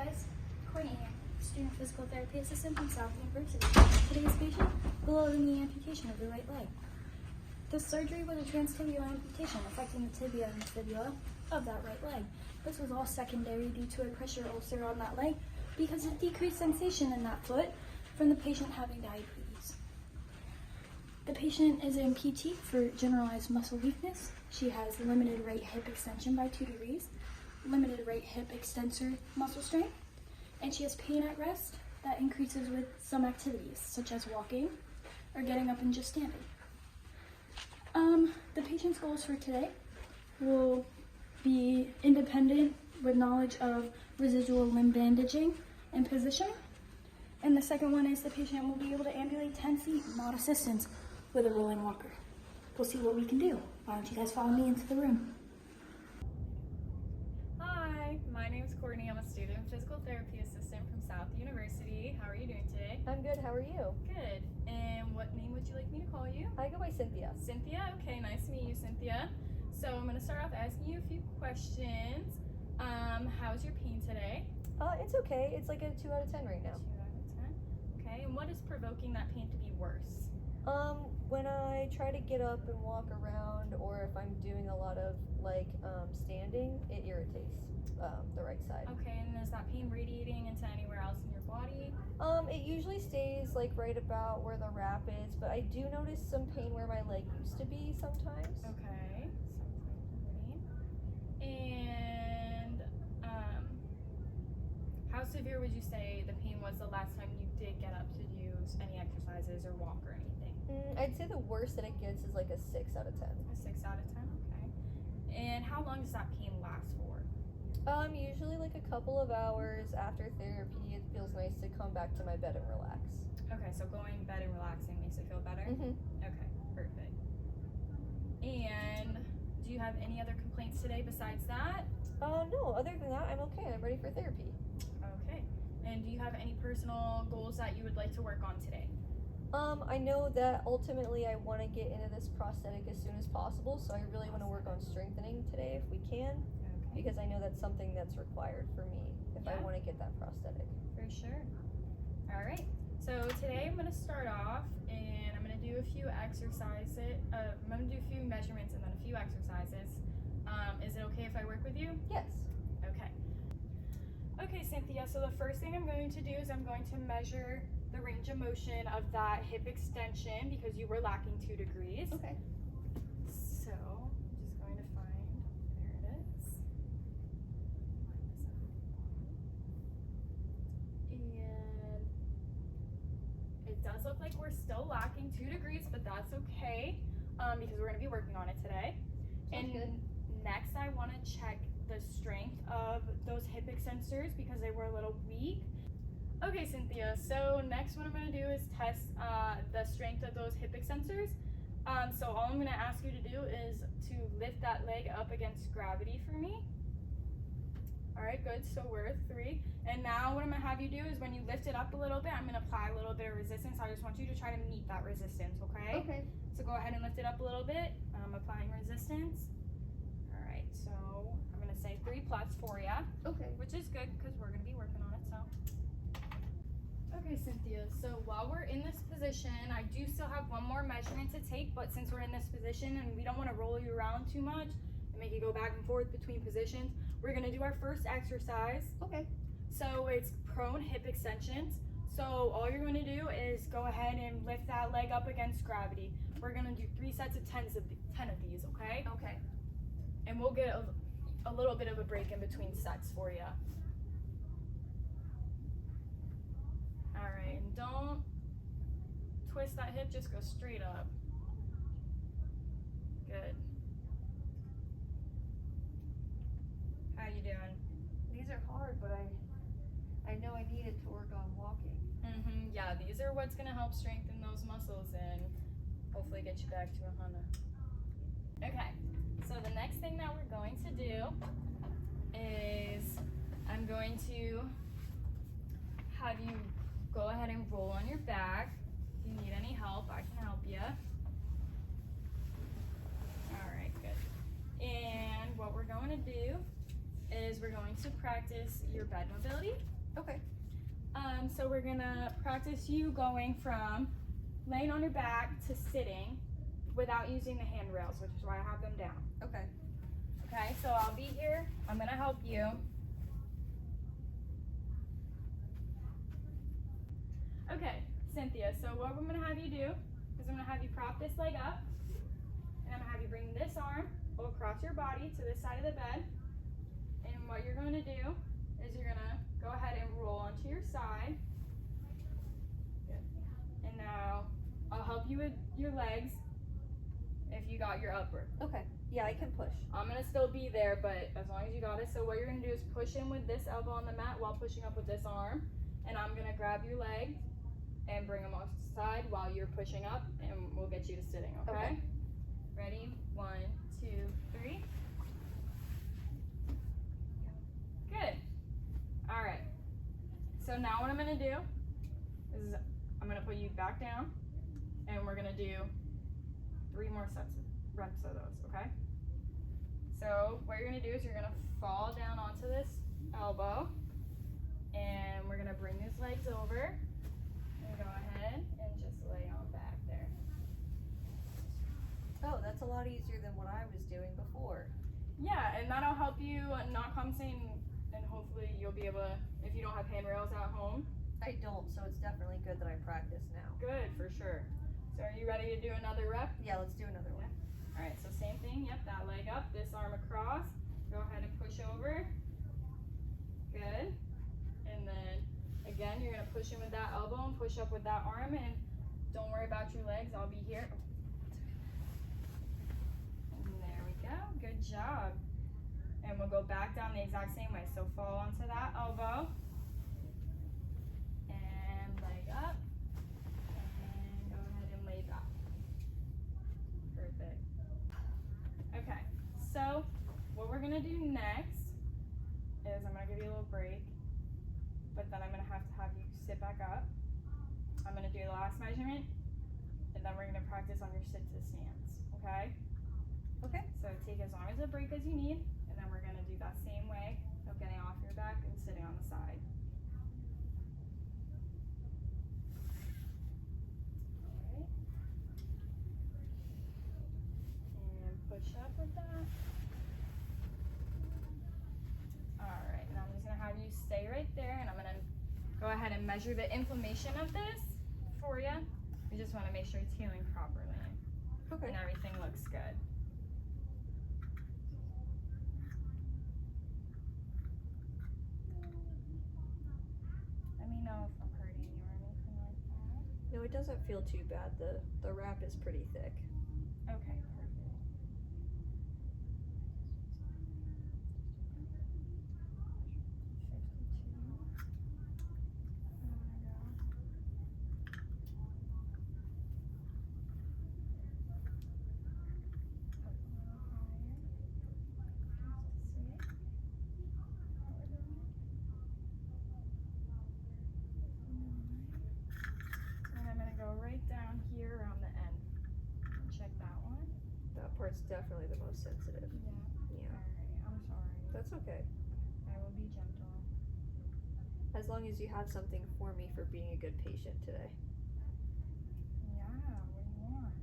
guys, Courtney here, student physical therapy assistant from South University. Today's patient, below the knee amputation of the right leg. The surgery was a transtibial amputation affecting the tibia and fibula of that right leg. This was all secondary due to a pressure ulcer on that leg because of decreased sensation in that foot from the patient having diabetes. The patient is in PT for generalized muscle weakness. She has limited right hip extension by 2 degrees, limited right hip extensor muscle strength, and she has pain at rest that increases with some activities, such as walking or getting up and just standing. The patient's goals for today will be independent with knowledge of residual limb bandaging and positioning. And the second one is the patient will be able to ambulate 10 feet, not assistance, with a rolling walker. We'll see what we can do. Why don't you guys follow me into the room? Hi, my name is Courtney. I'm a student physical therapy assistant from South University. How are you doing today? I'm good, how are you? Good. And what name would you like me to call you? I go by Cynthia. Cynthia? Okay, nice to meet you, Cynthia. So I'm going to start off asking you a few questions. How's your pain today? It's okay. It's like a 2 out of 10 right now. 2 out of 10. Okay, and what is provoking that pain to be worse? When I try to get up and walk around, or if I'm doing a lot of standing, it irritates the right side. Okay, and is that pain radiating into anywhere else in your body? It usually stays like right about where the wrap is, but I do notice some pain where my leg used to be sometimes. Okay, some pain. And how severe would you say the pain was the last time you did get up to use any exercises or walk or anything? I'd say the worst that it gets is like a 6 out of 10. A 6 out of 10, okay. And how long does that pain last for? Usually like a couple of hours after therapy. It feels nice to come back to my bed and relax. Okay, so going to bed and relaxing makes it feel better? Mm-hmm. Okay, perfect. And do you have any other complaints today besides that? No, other than that, I'm okay. I'm ready for therapy. Okay. And do you have any personal goals that you would like to work on today? I know that ultimately I want to get into this prosthetic as soon as possible, so I really want to work on strengthening today if we can, because I know that's something that's required for me if I want to get that prosthetic. For sure. All right. So today I'm going to start off and I'm going to do a few exercises. I'm going to do a few measurements and then a few exercises. Is it okay if I work with you? Yes. Okay. Okay, Cynthia, so the first thing I'm going to do is I'm going to measure the range of motion of that hip extension because you were lacking 2 degrees. Okay. So I'm just going to find, there it is. And it does look like we're still lacking 2 degrees, but that's okay because we're going to be working on it today. Sounds good. Next, I want to check the strength of those hip extensors because they were a little weak. Okay, Cynthia, so next what I'm going to do is test the strength of those hip extensors. So all I'm going to ask you to do is to lift that leg up against gravity for me. All right, good, so we're at 3. And now what I'm going to have you do is when you lift it up a little bit, I'm going to apply a little bit of resistance. I just want you to try to meet that resistance, okay? Okay. So go ahead and lift it up a little bit. I'm applying resistance. All right, so I'm going to say 3+ for you. Okay. Which is good because we're going to be working on it, so. Okay, Cynthia, so while we're in this position, I do still have one more measurement to take, but since we're in this position and we don't want to roll you around too much and make you go back and forth between positions, we're going to do our first exercise. Okay. So it's prone hip extensions. So all you're going to do is go ahead and lift that leg up against gravity. We're going to do 3 sets of 10 of these, okay? Okay. And we'll get a little bit of a break in between sets for you. All right, and don't twist that hip, just go straight up. Good. How you doing? These are hard, but I know I needed to work on walking. Yeah, these are what's gonna help strengthen those muscles and hopefully get you back to 100. Okay, so the next thing that we're going to do is I'm going to have you go ahead and roll on your back. If you need any help, I can help you. All right, good. And what we're going to do is we're going to practice your bed mobility. Okay. So we're gonna practice you going from laying on your back to sitting without using the handrails, which is why I have them down. Okay. Okay, so I'll be here. I'm gonna help you. Okay, Cynthia, so what I'm gonna have you do is I'm gonna have you prop this leg up, and I'm gonna have you bring this arm across your body to this side of the bed. And what you're gonna do is you're gonna go ahead and roll onto your side. Good. And now I'll help you with your legs if you got your upper. Okay. Yeah, I can push. I'm gonna still be there, but as long as you got it. So what you're gonna do is push in with this elbow on the mat while pushing up with this arm. And I'm gonna grab your legs and bring them off to the side while you're pushing up, and we'll get you to sitting, okay? Ready? 1, 2, 3. Good. All right. So now what I'm gonna do is I'm gonna put you back down, and we're gonna do 3 more reps of those, okay? So what you're gonna do is you're gonna fall down onto this elbow, and we're gonna bring these legs over, and go ahead and just lay on back there. Oh, that's a lot easier than what I was doing before. Yeah, and that'll help you not compensate, and hopefully you'll be able to, if you don't have handrails at home. I don't, so it's definitely good that I practice now. Good, for sure. So are you ready to do another rep? Yeah, let's do another one. All right, so same thing. Yep, that leg up, this arm across. Go ahead and push over. Good. And then again, you're gonna push in with that elbow and push up with that arm, and don't worry about your legs. I'll be here. And there we go. Good job. And we'll go back down the exact same way. So fall onto that elbow. And leg up. And go ahead and lay back. Perfect. Okay, so what we're gonna do next is I'm gonna give you a little break, but then I'm gonna have you sit back up. I'm gonna do the last measurement, and then we're gonna practice on your sit to stands, okay? Okay. So take as long as a break as you need, and then we're gonna do that same way of getting off your back and sitting on the side. Alright. And push up with that. Alright, and I'm just gonna have you stay right there, and I'm gonna go ahead and measure the inflammation of this for you. We just wanna make sure it's healing properly Okay. and everything looks good. Let me know if I'm hurting you or anything like that. No, it doesn't feel too bad. The wrap is pretty thick. Okay, perfect. And I'm gonna go right down here around the end. Check that one. That part's definitely the most sensitive. Yeah. Yeah. Alright, I'm sorry. That's okay. I will be gentle. As long as you have something for me for being a good patient today. Yeah, what do you want?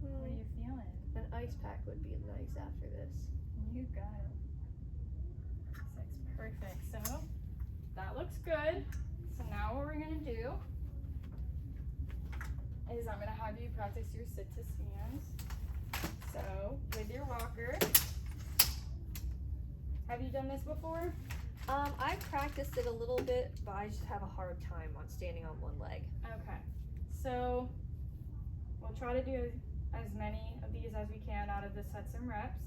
What are you feeling? An ice pack would be nice after this. You got it. 6, perfect. So that looks good. So now what we're gonna do is I'm gonna have you practice your sit to stands. So with your walker, have you done this before? I practiced it a little bit, but I just have a hard time on standing on one leg. Okay. So we'll try to do as many of these as we can out of the sets and reps.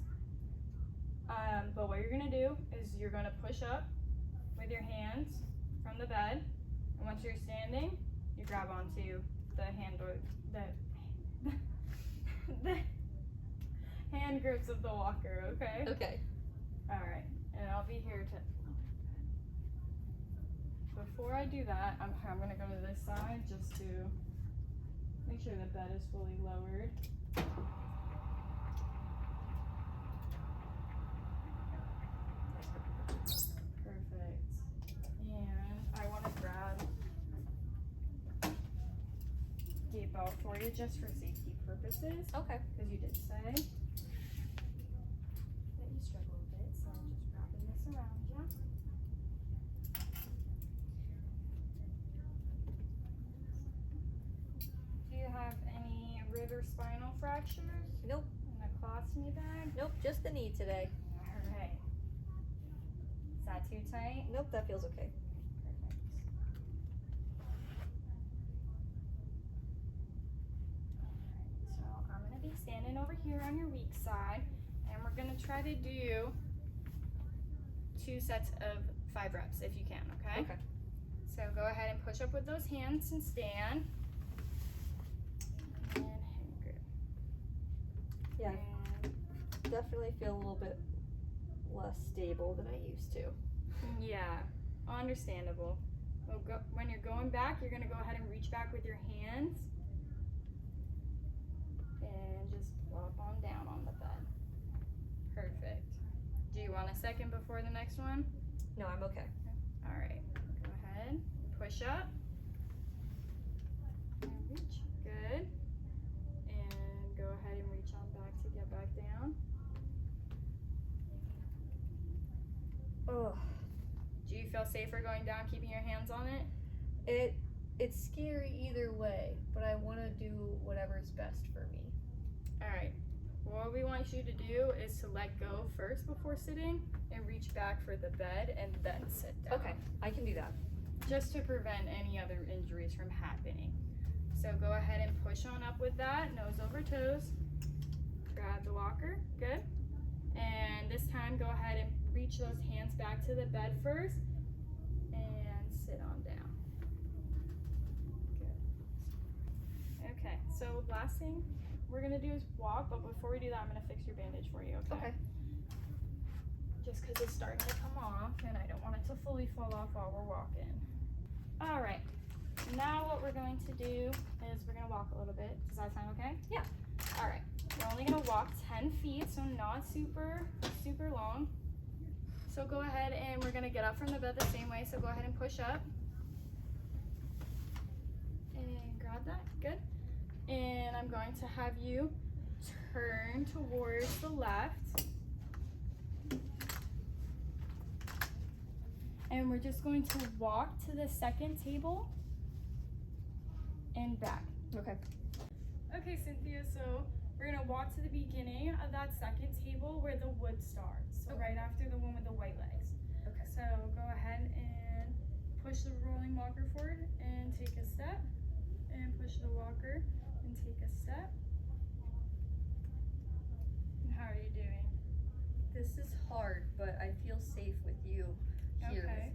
But what you're gonna do is you're gonna push up with your hands from the bed, and once you're standing, you grab onto the the hand grips of the walker, okay? Okay. Alright, and I'll be here to... Before I do that, I'm gonna go to this side just to make sure the bed is fully lowered. gate belt for you just for safety purposes, Okay. because you did say that you struggle a bit, so I'm just wrapping this around you. Do you have any rib or spinal fractures? Nope. And a colostomy bag? Nope, just the knee today. Alright. Is that too tight? Nope, that feels okay. Perfect. Alright, so I'm gonna be standing over here on your weak side, and we're gonna try to do 2 sets of 5 reps if you can, okay? Okay. So go ahead and push up with those hands and stand. And hand grip. Yeah. And Definitely feel a little bit less stable than I used to. yeah, understandable. Well, when you're going back, you're gonna go ahead and reach back with your hands and just plop on down on the bed. Perfect. Do you want a second before the next one? No, I'm okay. All right, go ahead, push up, and reach, good. And go ahead and reach on back to get back down. Oh, Do you feel safer going down, keeping your hands on it? it's scary either way, but I want to do whatever's best for me. All right, what we want you to do is to let go first before sitting and reach back for the bed and then sit down. Okay, I can do that. Just to prevent any other injuries from happening. So go ahead and push on up with that, nose over toes. Grab the walker, good. And this time go ahead and reach those hands back to the bed first and sit on down. Good. Okay, so last thing we're gonna do is walk, but before we do that, I'm gonna fix your bandage for you, okay? Just because it's starting to come off and I don't want it to fully fall off while we're walking. All right, now what we're going to do is we're gonna walk a little bit. Does that sound okay? Yeah. All right, we're only gonna walk 10 feet, so not super long. So go ahead and we're gonna get up from the bed the same way, so go ahead and push up. And grab that, good. And I'm going to have you turn towards the left. And we're just going to walk to the second table and back. Okay. Okay, Cynthia, so we're gonna walk to the beginning of that second table where the wood starts. So right after the one with the white legs. Okay. So go ahead and push the rolling walker forward and take a step. And push the walker and take a step. And how are you doing? This is hard, but I feel safe with you here Okay.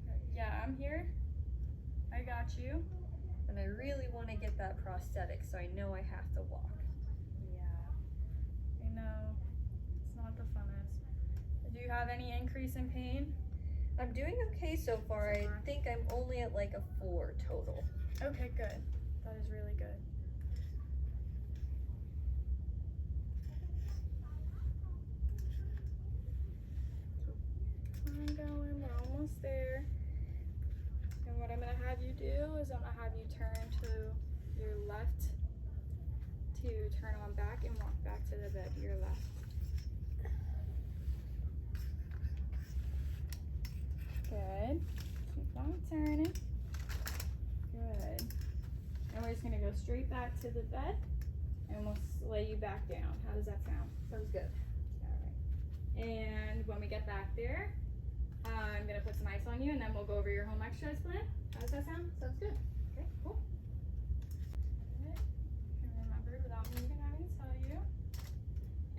with me. Yeah, I'm here. I got you. And I really want to get that prosthetic, so I know I have to walk. Yeah. I know. It's not the funnest. Do you have any increase in pain? I'm doing okay so far. I think I'm only at like a 4 total. Okay, good. That is really good. Keep on going, we're almost there. And what I'm gonna have you do is I'm gonna have you turn to your left to turn on back and walk back to the bed to your left. Good. Keep on turning. Good. And we're just gonna go straight back to the bed and we'll lay you back down. How does that sound? Sounds good. Alright. And when we get back there, I'm gonna put some ice on you and then we'll go over your home exercise plan. How does that sound? Sounds good. Okay, cool. Good. And remember, without me even having to tell you.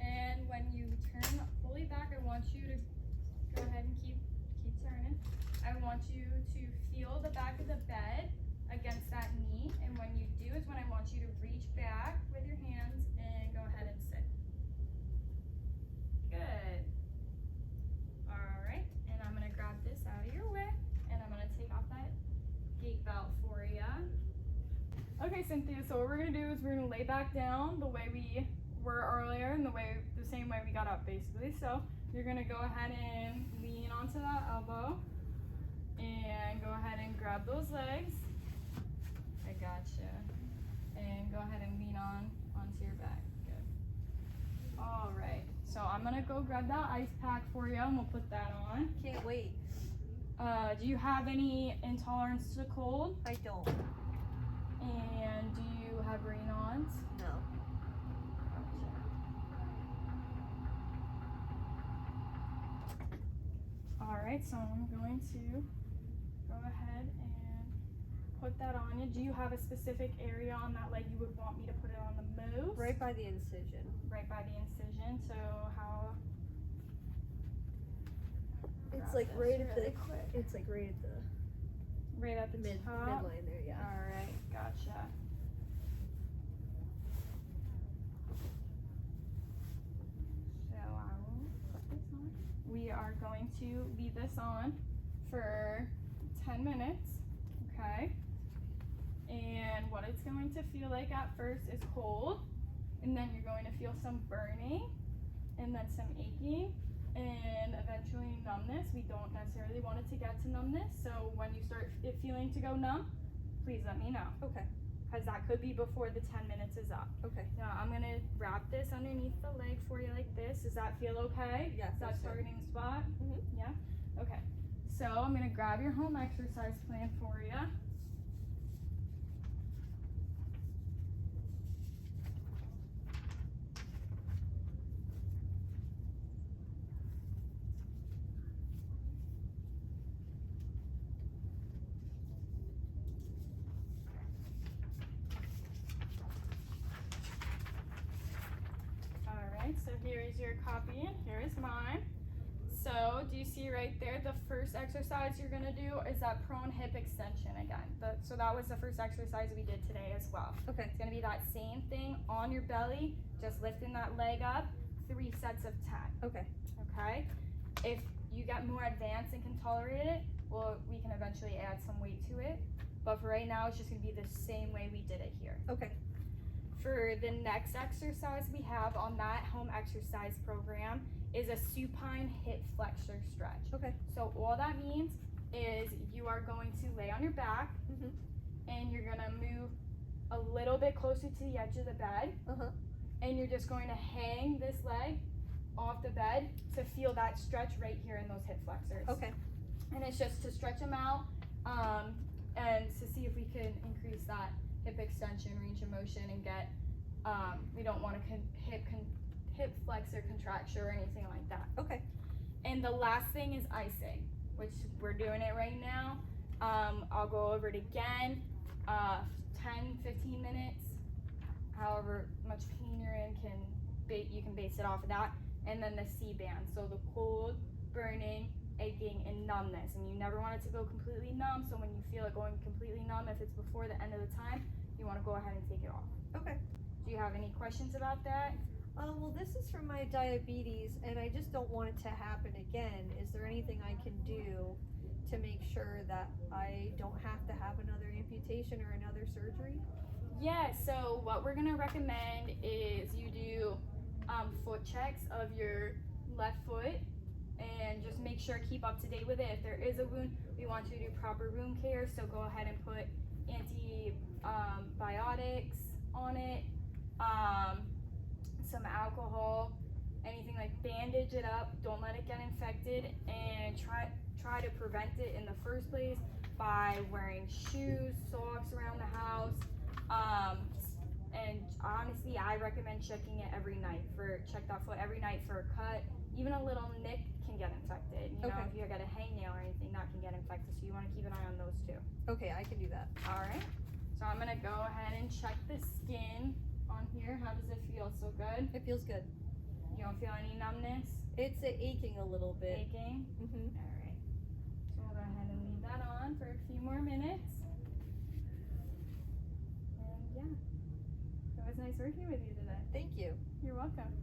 And when you turn fully back, I want you to go ahead and keep turning. I want you to feel the back of the bed against that knee, and when you do is when I want you to reach back with your hands and go ahead and sit. Good. Alright, and I'm gonna grab this out of your way, and I'm gonna take off that gate belt for you. Okay, Cynthia, so what we're gonna do is we're gonna lay back down the way we were earlier and the same way we got up basically. So you're gonna go ahead and lean onto that elbow and go ahead and grab those legs. I gotcha. And go ahead and lean onto your back. Good. All right. So I'm gonna go grab that ice pack for you, and we'll put that on. Can't wait. Do you have any intolerance to cold? I don't. And do you have rain-ons? No. All right, so I'm going to go ahead and put that on you. Do you have a specific area on that leg you would want me to put it on the most? Right by the incision. Right by the incision. So how? It's Grab like this right at the. really quick. It's like right at the Right at the top. midline there. Yeah. All right, gotcha. So I will put this on. We are going to leave this on for 10 minutes, okay? And what it's going to feel like at first is cold, and then you're going to feel some burning, and then some aching, and eventually numbness. We don't necessarily want it to get to numbness, so when you start it feeling to go numb, please let me know, Okay. because that could be before the 10 minutes is up. Okay. Now I'm gonna wrap this underneath the leg for you like this. Does that feel okay? Yes, Is that that's good. targeting spot? Mhm. Yeah? Okay. So I'm gonna grab your home exercise plan for you. Alright, so here is your copy and here is mine. So do you see right there, the first exercise you're gonna do is that prone hip extension again. So that was the first exercise we did today as well. Okay. It's gonna be that same thing on your belly, just lifting that leg up, 3 sets of 10. Okay. Okay? If you get more advanced and can tolerate it, well, we can eventually add some weight to it. But for right now, it's just gonna be the same way we did it here. Okay. For the next exercise we have on that home exercise program is a supine hip flexor stretch. Okay. So all that means is you are going to lay on your back Mhm. and you're gonna move a little bit closer to the edge of the bed, and you're just going to hang this leg off the bed to feel that stretch right here in those hip flexors. Okay. And it's just to stretch them out and to see if we can increase that hip extension, range of motion, and get, we don't want a hip flexor contracture or anything like that. Okay. And the last thing is icing, which we're doing it right now. I'll go over it again, 10, 15 minutes, however much pain you're in, you can base it off of that. And then the C-band, so the cold, burning, aching, and numbness. And you never want it to go completely numb, so when you feel it going completely numb, if it's before the end of the time, you want to go ahead and take it off. Okay. Do you have any questions about that? Well, this is for my diabetes, and I just don't want it to happen again. Is there anything I can do to make sure that I don't have to have another amputation or another surgery? Yeah, so what we're gonna recommend is you do foot checks of your left foot, and just make sure, keep up to date with it. If there is a wound, we want you to do proper wound care, so go ahead and put antibiotics on it, some alcohol, anything, like bandage it up, don't let it get infected, and try to prevent it in the first place by wearing shoes, socks around the house, and honestly, I recommend checking it every night. Check that foot every night for a cut. Even a little nick can get infected. You know, Okay. if you got a hangnail or anything, that can get infected. So you want to keep an eye on those too. Okay, I can do that. All right. So I'm gonna go ahead and check the skin on here. How does it feel? So good? It feels good. You don't feel any numbness? It's aching a little bit. Aching? Mhm. All right. So we'll go ahead and leave that on for a few more minutes. And yeah, it was nice working with you today. Thank you. You're welcome.